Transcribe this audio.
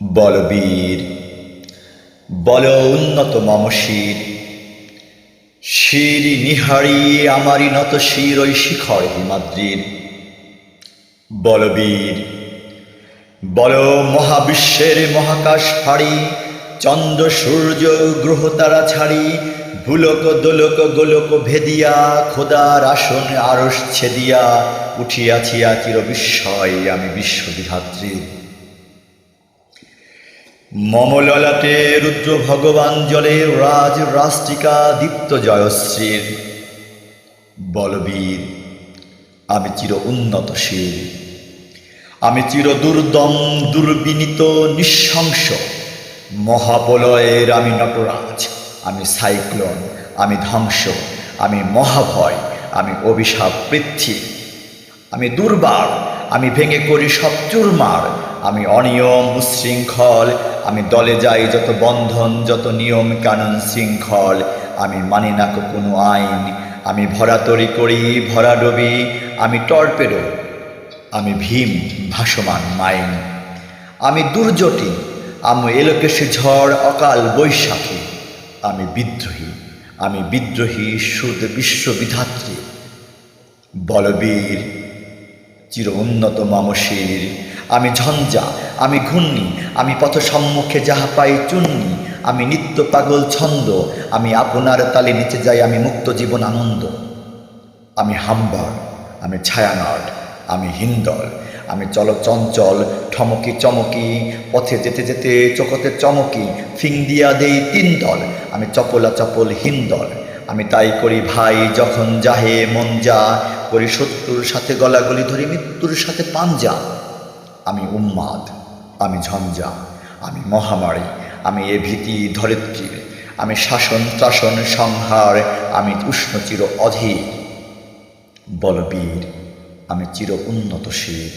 বলবীর বল উন্নত মম শির, শির নিহারি আমারি নত শির ওই শিখর হিমাদ্রির। বলবীর বল মহাবিশ্বের মহাকাশ ফাড়ি, চন্দ্র সূর্য গ্রহ তারা ছাড়ি, ভুলক দোলক গোলক ভেদিয়া, খোদার আসন আরশ ছেদিয়া, উঠিয়াছি চির বিস্ময় আমি বিশ্ববিধাত্রীর। মম ললাটে রুদ্র ভগবান জলে রাজ রাষ্ট্রিকা দীপ্ত জয়শ্রীর। বলবীর আমি চির উন্নত শির, আমি চির দুর্দম দুর্বিনীত নিঃশংস, মহাপ্রলয়ের আমি নটরাজ, আমি সাইক্লোন, আমি ধ্বংস, আমি মহাভয়, আমি অভিশাপ পৃথ্বী। আমি দুর্বার, আমি ভেঙে করি সব চুরমার, আমি অনিয়ম উশৃঙ্খল, আমি দলে যাই যত বন্ধন যত নিয়ম কানুন শৃঙ্খল, আমি মানি না কোনো আইন, আমি ভরাতরি করি ভরা ডবি, আমি টর্পেডো, আমি ভীম ভাসমান মাইন। আমি দুর্জটি, আমি এলোকেশে ঝড় অকাল বৈশাখী, আমি বিদ্রোহী সুদ বিশ্ববিধাত্রী। বলবীর চির উন্নত মম শির, আমি ঝঞ্ঝা, আমি ঘূর্ণি, আমি পথ সম্মুখে যাহা পাই চুন্নি, আমি নিত্য পাগল ছন্দ, আমি আপনার তালে নিচে যাই আমি মুক্ত জীবন আনন্দ। আমি হাম্বার, আমি ছায়ানট, আমি হিন্দল, আমি চলচঞ্চল ঠমকি চমকি, পথে যেতে যেতে চোখতে চমকি, ফিং দিয়া দেই তিন দল, আমি চপলা চপল হিন্দল। আমি তাই করি ভাই যখন যাহে মন যা, করি শত্রুর সাথে গলাগলি ধরি মৃত্যুর সাথে পাঞ্জা। আমি উন্মাদ, আমি ঝঞ্ঝা, আমি মহামারী, আমি এ ভীতি ধরিত্রীর, আমি শাসন ত্রাসন সংহার, আমি উষ্ণ চির অধীর। বলবীর আমি চির উন্নত শির।